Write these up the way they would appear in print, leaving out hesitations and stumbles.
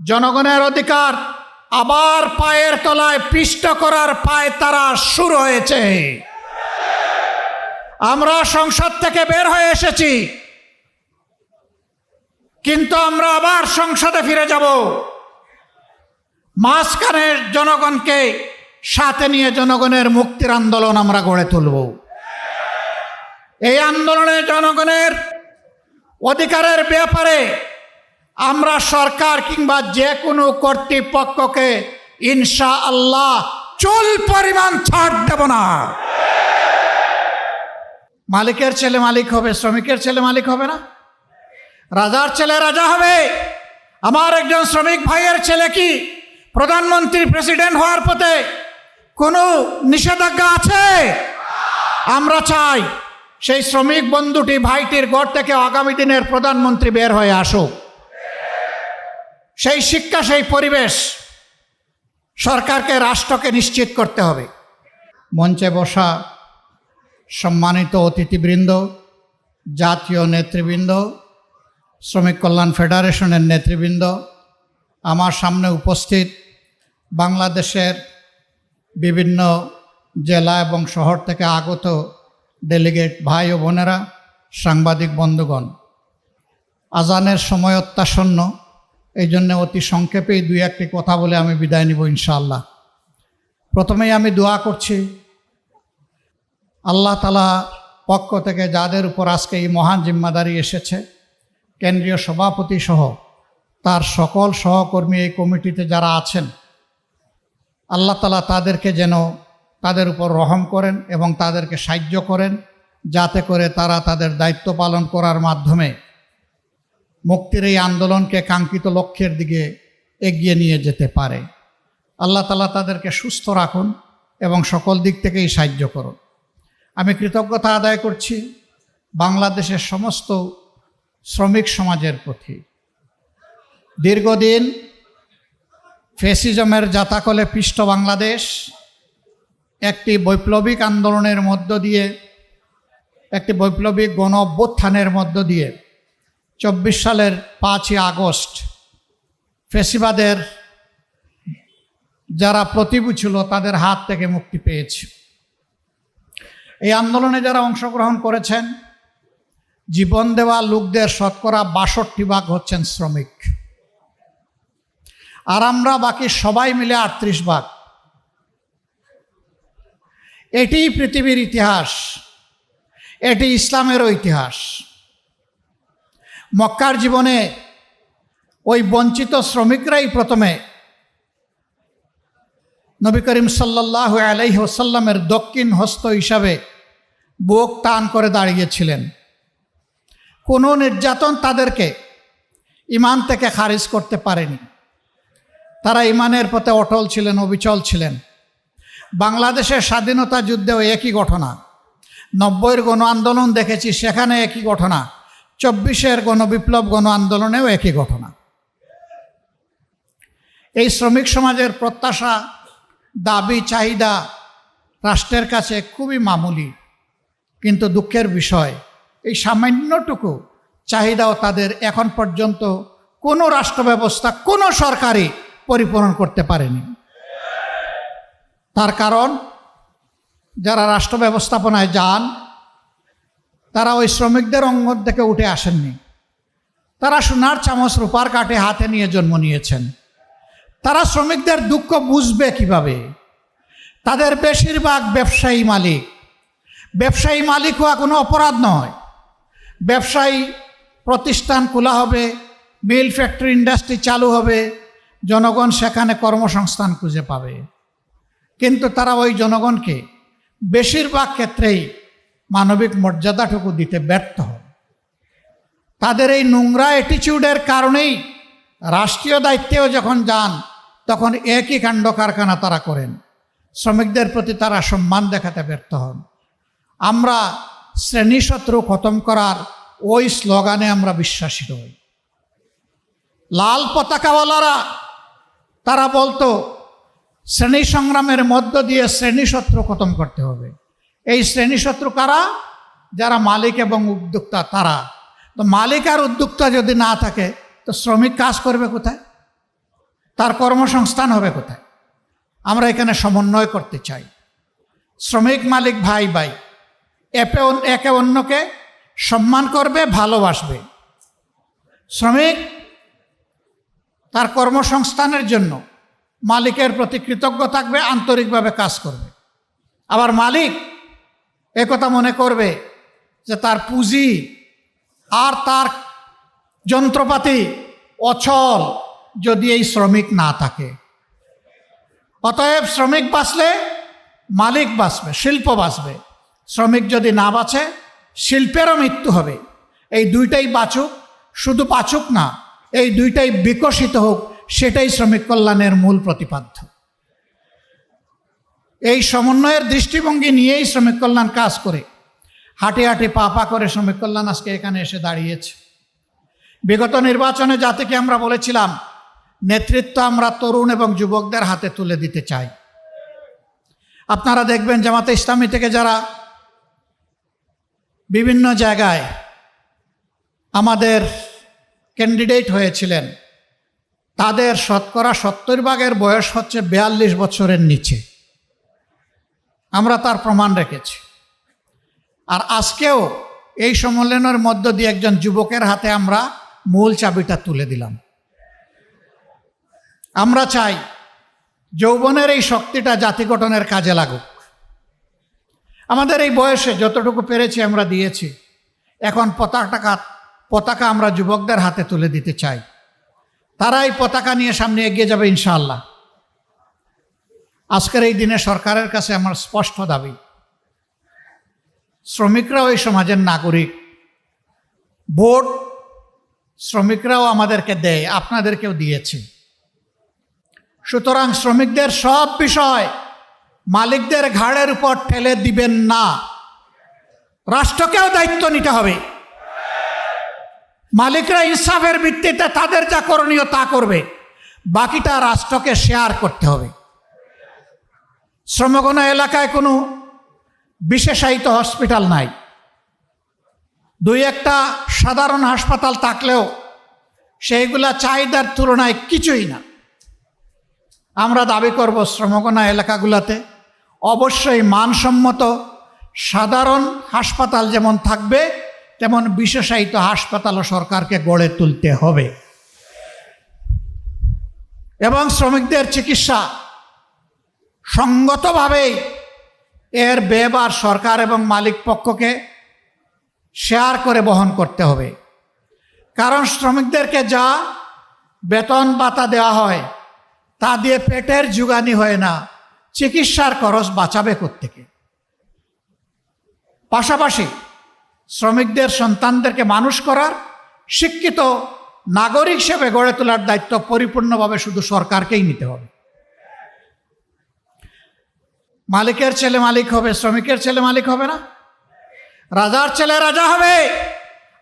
জনগণের অধিকার আবার পায়ের তলায় পিষ্ট করার পায়তারা শুরু হয়েছে। আমরা সংসদ থেকে বের হয়ে এসেছি, কিন্তু আমরা আবার সংসদে ফিরে যাব। মাঝখানের জনগণকে সাথে নিয়ে জনগণের মুক্তির আন্দোলন আমরা গড়ে তুলব। এই আন্দোলনে জনগণের অধিকারের ব্যাপারে আমরা সরকার কিংবা যে কোনো কর্তৃপক্ষকে ইনশাআল্লাহ চুল পরিমাণ ছাড় দেব না। মালিকের ছেলে মালিক হবে, শ্রমিকের ছেলে মালিক হবে না? রাজার ছেলে রাজা হবে। আমার একজন শ্রমিক ভাইয়ের ছেলে কি প্রধানমন্ত্রী প্রেসিডেন্ট হওয়ার পথে কোনো নিষেধাজ্ঞা আছে? আমরা চাই সেই শ্রমিক বন্ধুটি ভাইটির ঘর থেকে আগামী দিনের প্রধানমন্ত্রী বের হয়ে আসুক। সেই শিক্ষা, সেই পরিবেশ সরকারকে, রাষ্ট্রকে নিশ্চিত করতে হবে। মঞ্চে বসা সম্মানিত অতিথিবৃন্দ, জাতীয় নেতৃবৃন্দ, শ্রমিক কল্যাণ ফেডারেশনের নেতৃবৃন্দ, আমার সামনে উপস্থিত বাংলাদেশের বিভিন্ন জেলা এবং শহর থেকে আগত ডেলিগেট ভাই ও বোনেরা, সাংবাদিক বন্ধুগণ, আজানের সময় অত্যাসন্ন, এই জন্য অতি সংক্ষেপেই দুই একটি কথা বলে আমি বিদায় নিব ইনশাআল্লাহ। প্রথমেই আমি দোয়া করছি আল্লাহ তাআলা পক্ষ থেকে যাদের উপর আজকে এই মহান জিম্মাদারি এসেছে, কেন্দ্রীয় সভাপতি সহ তার সকল সহকর্মী এই কমিটিতে যারা আছেন, আল্লাহ তাআলা তাদেরকে যেন তাদের উপর রহম করেন এবং তাদেরকে সাহায্য করেন, যাতে করে তারা তাদের দায়িত্ব পালন করার মাধ্যমে মুক্তির এই আন্দোলনকে কাঙ্ক্ষিত লক্ষ্যের দিকে এগিয়ে নিয়ে যেতে পারে। আল্লাহ তাআলা তাদেরকে সুস্থ রাখুন এবং সকল দিক থেকেই সাহায্য করুন। আমি কৃতজ্ঞতা আদায় করছি বাংলাদেশের সমস্ত শ্রমিক সমাজের প্রতি। দীর্ঘদিন ফ্যাসিজমের জাতাকলে পিষ্ট বাংলাদেশ একটি বৈপ্লবিক আন্দোলনের মধ্য দিয়ে, একটি বৈপ্লবিক গণ অভ্যুত্থানের মধ্য দিয়ে 24 সালের 5ই আগস্ট ফ্যাসিবাদের যারা প্রতিভূ ছিল তাদের হাত থেকে মুক্তি পেয়েছে। এই আন্দোলনে যারা অংশগ্রহণ করেছেন, জীবন দেওয়া লোকদের শতকরা 62% হচ্ছেন শ্রমিক, আর আমরা বাকি সবাই মিলে 38%। এটি পৃথিবীর ইতিহাস, এটি ইসলামেরও ইতিহাস। মক্কার জীবনে ওই বঞ্চিত শ্রমিকরাই প্রথমে নবী করিম সাল্লাল্লাহু আলাইহি ওয়াসাল্লামের দক্ষিণ হস্ত হিসাবে বুক টান করে দাঁড়িয়েছিলেন। কোনো নির্যাতন তাদেরকে ঈমান থেকে খারিজ করতে পারেনি। তারা ঈমানের পথে অটল ছিলেন, অবিচল ছিলেন। বাংলাদেশের স্বাধীনতা যুদ্ধেও একই ঘটনা। 90-এর গণ আন্দোলন দেখেছি, সেখানে একই ঘটনা। 24-এর গণবিপ্লব গণ আন্দোলনেও একই ঘটনা। এই শ্রমিক সমাজের প্রত্যাশা, দাবি, চাহিদা রাষ্ট্রের কাছে খুবই মামুলি, কিন্তু দুঃখের বিষয় এই সামান্যটুকু চাহিদাও তাদের এখন পর্যন্ত কোনো রাষ্ট্র ব্যবস্থা, কোনো সরকারই পরিপূরণ করতে পারেনি। তার কারণ যারা রাষ্ট্র ব্যবস্থাপনায় যান তারা ওই শ্রমিকদের অঙ্গন থেকে উঠে আসেননি। তারা সোনার চামচ রূপার কাঠে হাতে নিয়ে জন্ম নিয়েছেন। তারা শ্রমিকদের দুঃখ বুঝবে কিভাবে? তাদের বেশিরভাগ ব্যবসায়ী মালিক। ব্যবসায়ী মালিক হওয়া কোনো অপরাধ নয়। ব্যবসায়ী প্রতিষ্ঠান খোলা হবে, মিল, ফ্যাক্টরি, ইন্ডাস্ট্রি চালু হবে, জনগণ সেখানে কর্মসংস্থান খুঁজে পাবে। কিন্তু তারা ওই জনগণকে বেশিরভাগ ক্ষেত্রেই মানবিক মর্যাদাটুকু দিতে ব্যর্থ হয়। তাদের এই নোংরা অ্যাটিটিউডের কারণেই রাষ্ট্রীয় দায়িত্বেও যখন যান তখন একই কাণ্ড কারখানা তারা করেন। শ্রমিকদের প্রতি তারা সম্মান দেখাতে ব্যর্থ হন। আমরা শ্রেণীশত্রু খতম করার ওই স্লোগানে আমরা বিশ্বাসী নই। লাল পতাকাওয়ালারা তারা বলতো শ্রেণী সংগ্রামের মধ্য দিয়ে শ্রেণীশত্রু খতম করতে হবে। এই শ্রেণীশত্রু কারা? যারা মালিক এবং উদ্যোক্তা তারা। তো মালিক আর উদ্যোক্তা যদি না থাকে তো শ্রমিক কাজ করবে কোথায়? তার কর্মসংস্থান হবে কোথায়? আমরা এখানে সমন্বয় করতে চাই। শ্রমিক মালিক ভাই ভাই একে অন্যকে সম্মান করবে, ভালোবাসবে। শ্রমিক তার কর্মসংস্থানের জন্য মালিকের প্রতি কৃতজ্ঞ থাকবে, আন্তরিকভাবে কাজ করবে। আবার মালিক একথা মনে করবে যে তার পুঁজি আর তার যন্ত্রপাতি অচল যদি এই শ্রমিক না থাকে। অতএব শ্রমিক বাঁচলে মালিক বাঁচবে, শিল্প বাঁচবে। শ্রমিক যদি না বাঁচে শিল্পেরও মৃত্যু হবে। এই দুইটাই বাঁচুক, শুধু বাঁচুক না, এই দুইটাই বিকশিত হোক, সেটাই শ্রমিক কল্যাণের মূল প্রতিপাদ্য। এই সমন্বয়ের দৃষ্টিভঙ্গি নিয়েই শ্রমিক কল্যাণ কাজ করে, হাঁটি হাঁটি পা পা করে শ্রমিক কল্যাণ আজকে এখানে এসে দাঁড়িয়েছে। বিগত নির্বাচনে জাতিকে আমরা বলেছিলাম নেতৃত্ব আমরা তরুণ এবং যুবকদের হাতে তুলে দিতে চাই। আপনারা দেখবেন জামাতে ইসলামী থেকে যারা বিভিন্ন জায়গায় আমাদের ক্যান্ডিডেট হয়েছিলেন তাদের শতকরা 70% বয়স হচ্ছে 42 বছরের নিচে। আমরা তার প্রমাণ রেখেছি। আর আজকেও এই সম্মেলনের মধ্য দিয়ে একজন যুবকের হাতে আমরা মূল চাবিটা তুলে দিলাম। আমরা চাই যৌবনের এই শক্তিটা জাতি গঠনের কাজে লাগুক। আমাদের এই বয়সে যতটুকু পেরেছি আমরা দিয়েছি। এখন পতাকা আমরা যুবকদের হাতে তুলে দিতে চাই। তারা এই পতাকা নিয়ে সামনে এগিয়ে যাবে ইনশাআল্লাহ। আজকের এই দিনে সরকারের কাছে আমার স্পষ্ট দাবি, শ্রমিকরাও এই সমাজের নাগরিক। ভোট শ্রমিকরাও আমাদেরকে দেয়, আপনাদেরকেও দিয়েছে। সুতরাং শ্রমিকদের সব বিষয় মালিকদের ঘাড়ের উপর ঠেলে দিবেন না। রাষ্ট্রকেও দায়িত্ব নিতে হবে। মালিকরা ইনসাফের ভিত্তিতে তাদের যা করণীয় তা করবে, বাকিটা রাষ্ট্রকে শেয়ার করতে হবে। শ্রমগণ এলাকায় কোনো বিশেষায়িত হসপিটাল নাই, দুই একটা সাধারণ হাসপাতাল থাকলেও সেইগুলা চাহিদার তুলনায় কিছুই না। আমরা দাবি করব শ্রমগণা এলাকাগুলোতে অবশ্যই মানসম্মত সাধারণ হাসপাতাল যেমন থাকবে, তেমন বিশেষায়িত হাসপাতালও সরকারকে গড়ে তুলতে হবে। এবং শ্রমিকদের চিকিৎসা সঙ্গতভাবেই এর ব্যয়ভার সরকার এবং মালিক পক্ষকে শেয়ার করে বহন করতে হবে। কারণ শ্রমিকদেরকে যা বেতন ভাতা দেওয়া হয় তা দিয়ে পেটের জুগানি হয় না, চিকিৎসার খরচ বাঁচাবে কোত্থেকে? পাশাপাশি শ্রমিকদের সন্তানদেরকে মানুষ করার, শিক্ষিত নাগরিক হিসেবে গড়ে তোলার দায়িত্ব পরিপূর্ণভাবে শুধু সরকারকেই নিতে হবে। মালিকের ছেলে মালিক হবে, শ্রমিকের ছেলে মালিক হবে না। রাজার ছেলে রাজা হবে।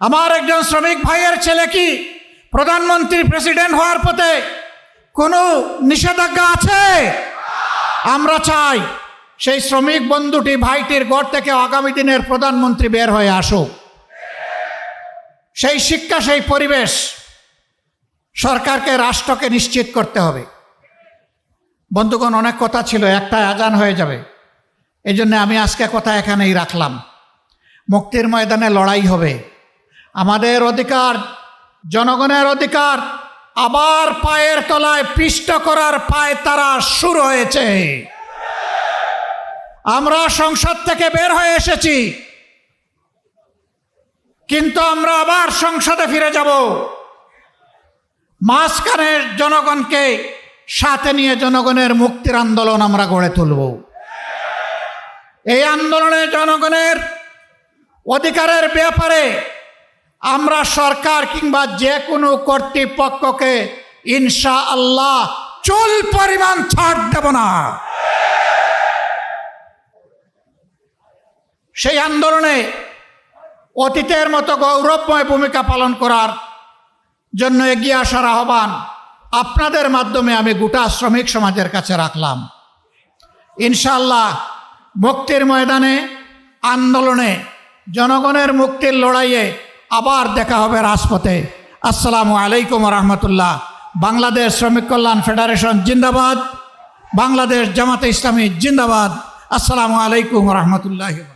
আমার একজন শ্রমিক ভাইয়ের ছেলে কি প্রধানমন্ত্রী, প্রেসিডেন্ট হওয়ার পথে কোনো নিষেধাজ্ঞা আছে? আমরা চাই সেই শ্রমিক বন্ধুটি, ভাইটির ঘর থেকে আগামী দিনের প্রধানমন্ত্রী বের হয়ে আসুক। সেই শিক্ষা, সেই পরিবেশ সরকারকে, রাষ্ট্রকে নিশ্চিত করতে হবে। বন্ধুগণ, অনেক কথা ছিল, একটা আজান হয়ে যাবে। এই জন্য আমি আজকে কথা এখানেই রাখলাম। মুক্তির ময়দানে লড়াই হবে। আমাদের অধিকার, জনগণের অধিকার আবার পায়ের তলায় পিষ্ট করার পায়তারা শুরু হয়েছে। আমরা সংসদ থেকে বের হয়ে এসেছি, কিন্তু আমরা আবার সংসদে ফিরে যাব। মাঝখানের জনগণকে সাথে নিয়ে জনগণের মুক্তির আন্দোলন আমরা গড়ে তুলব। এই আন্দোলনে জনগণের অধিকারের ব্যাপারে আমরা সরকার কিংবা যে কোনো কর্তৃপক্ষকে ইনশাআল্লাহ চুল পরিমাণ ছাড় দেব না। সেই আন্দোলনে অতীতের মতো গৌরবময় ভূমিকা পালন করার জন্য এগিয়ে আসার আহ্বান আপনাদের মাধ্যমে আমি গোটা শ্রমিক সমাজের কাছে রাখলাম। ইনশাআল্লাহ মুক্তির ময়দানে, আন্দোলনে, জনগণের মুক্তির লড়াইয়ে আবার দেখা হবে রাজপথে। আসসালামু আলাইকুম রহমতুল্লাহ। বাংলাদেশ শ্রমিক কল্যাণ ফেডারেশন জিন্দাবাদ, বাংলাদেশ জামাতে ইসলামী জিন্দাবাদ। আসসালামু আলাইকুম রহমতুল্লাহ।